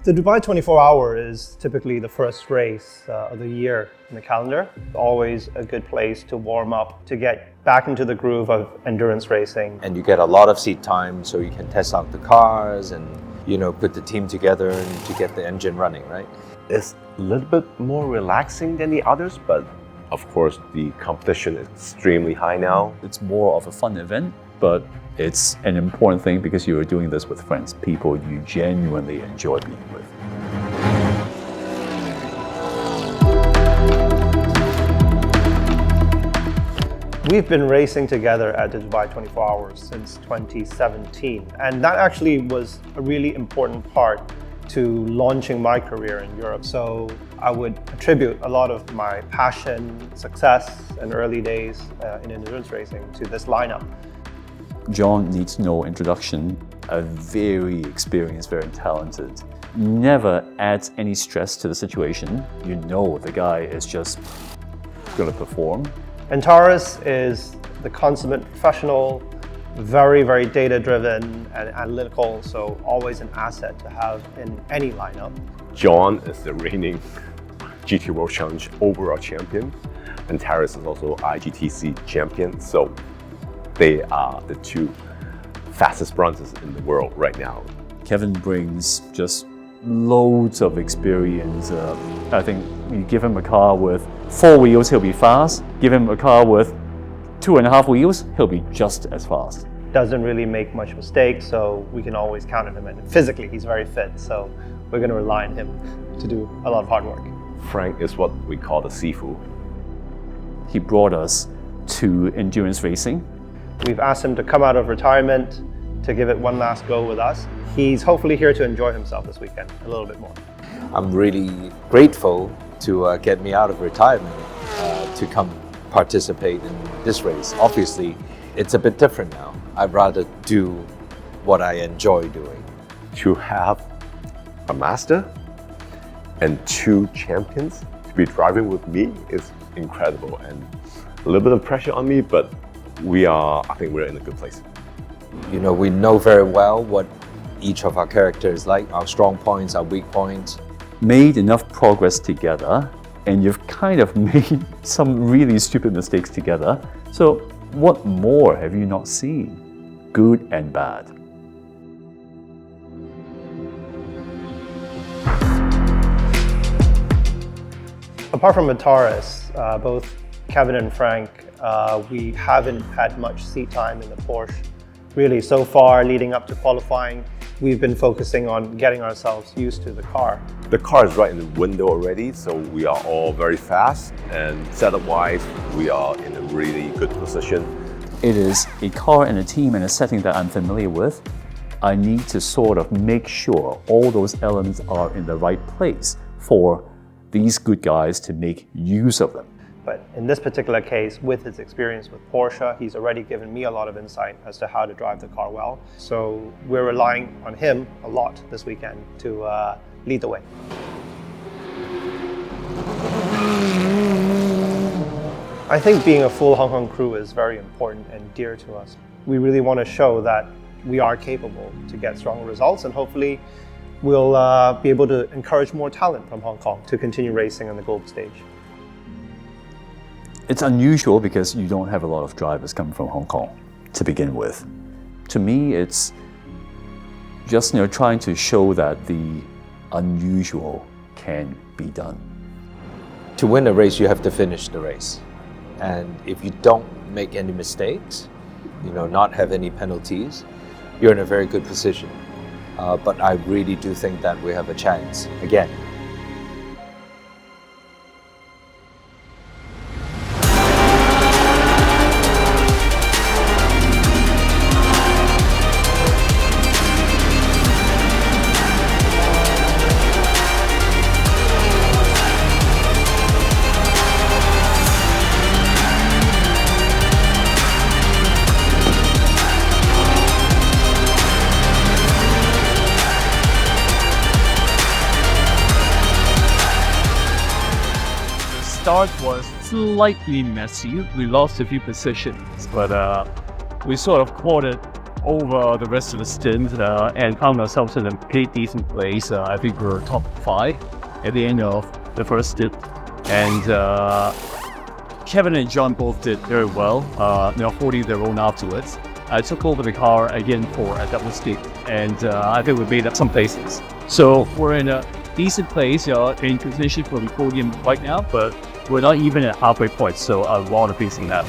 The Dubai 24 Hour is typically the first race of the year in the calendar. Always a good place to warm up, to get back into the groove of endurance racing. And you get a lot of seat time, so you can test out the cars and, put the team together and to get the engine running, right? It's a little bit more relaxing than the others, but of course the competition is extremely high now. It's more of a fun event, but it's an important thing because you are doing this with friends, people you genuinely enjoy being with. We've been racing together at the Dubai 24 Hours since 2017, and that actually was a really important part to launching my career in Europe. So I would attribute a lot of my passion, success, and early days in endurance racing to this lineup. John needs no introduction, a very experienced, very talented, never adds any stress to the situation. You know the guy is just going to perform. Antares is the consummate professional, very, very data-driven and analytical, so always an asset to have in any lineup. John is the reigning GT World Challenge overall champion, and Antares is also IGTC champion, so they are the two fastest bronzes in the world right now. Kevin brings just loads of experience. I think you give him a car with 4 wheels, he'll be fast. Give him a car with 2.5 wheels, he'll be just as fast. Doesn't really make much mistakes, so we can always count on him. And physically, he's very fit, so we're going to rely on him to do a lot of hard work. Frank is what we call the Sifu. He brought us to endurance racing. We've asked him to come out of retirement to give it one last go with us. He's hopefully here to enjoy himself this weekend a little bit more. I'm really grateful to get me out of retirement to come participate in this race. Obviously, it's a bit different now. I'd rather do what I enjoy doing. To have a master and 2 champions to be driving with me is incredible, and a little bit of pressure on me, but I think we're in a good place. We know very well what each of our characters like, our strong points, our weak points. Made enough progress together, and you've kind of made some really stupid mistakes together. So what more have you not seen? Good and bad. Apart from Antares, both Kevin and Frank, we haven't had much seat time in the Porsche. Really, so far, leading up to qualifying, we've been focusing on getting ourselves used to the car. The car is right in the window already, so we are all very fast, and setup-wise, we are in a really good position. It is a car and a team and a setting that I'm familiar with. I need to sort of make sure all those elements are in the right place for these good guys to make use of them. But in this particular case, with his experience with Porsche, he's already given me a lot of insight as to how to drive the car well. So we're relying on him a lot this weekend to lead the way. I think being a full Hong Kong crew is very important and dear to us. We really want to show that we are capable to get strong results, and hopefully we'll be able to encourage more talent from Hong Kong to continue racing on the global stage. It's unusual because you don't have a lot of drivers coming from Hong Kong to begin with. To me, it's just trying to show that the unusual can be done. To win a race, you have to finish the race. And if you don't make any mistakes, not have any penalties, you're in a very good position. But I really do think that we have a chance again. Start was slightly messy. We lost a few positions, but we sort of caught it over the rest of the stint and found ourselves in a pretty decent place. I think we were top 5 at the end of the first stint. And Kevin and John both did very well, holding their own afterwards. I took over the car again for a double stick, and I think we made up some places. So we're in a decent place in position for the podium right now, but we're not even at halfway point, so I'm rather pleased with that.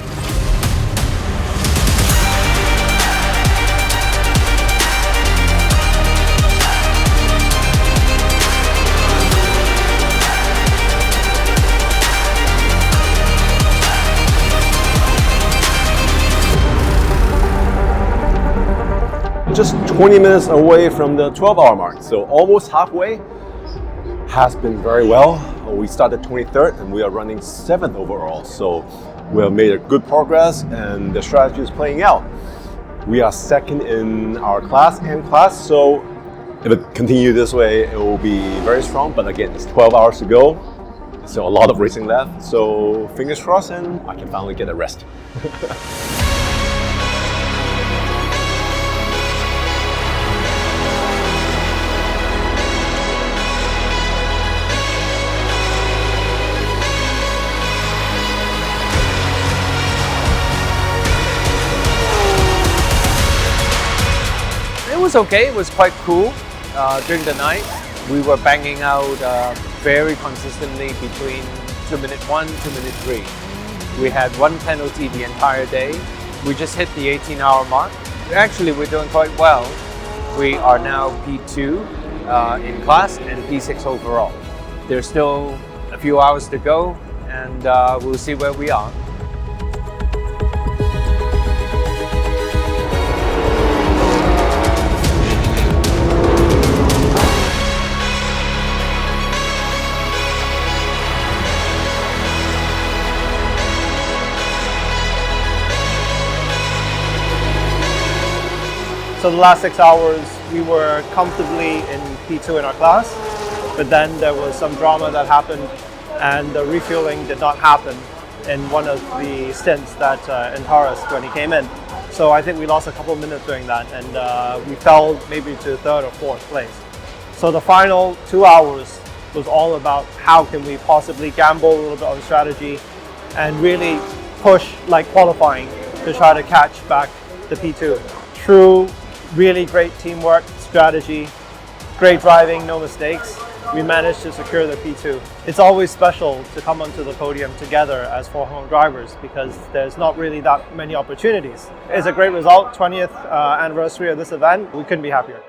Just 20 minutes away from the 12-hour mark, so almost halfway. Has been very well. We started 23rd and we are running 7th overall, so we have made a good progress and the strategy is playing out. We are 2nd in our class and class, so if it continues this way, it will be very strong. But again, it's 12 hours to go, so a lot of racing left. So fingers crossed, and I can finally get a rest. It was okay. It was quite cool during the night. We were banging out very consistently between 2:01 to 2:03. We had 1 penalty the entire day. We just hit the 18-hour mark. Actually, we're doing quite well. We are now P2 in class and P6 overall. There's still a few hours to go, and we'll see where we are. So the last 6 hours, we were comfortably in P2 in our class, but then there was some drama that happened and the refueling did not happen in one of the stints that Antares when he came in. So I think we lost a couple of minutes during that, and we fell maybe to 3rd or 4th place. So the final 2 hours was all about how can we possibly gamble a little bit on strategy and really push like qualifying to try to catch back the P2. Through really great teamwork, strategy, great driving, no mistakes, we managed to secure the P2. It's always special to come onto the podium together as 4 home drivers because there's not really that many opportunities. It's a great result, 20th anniversary of this event. We couldn't be happier.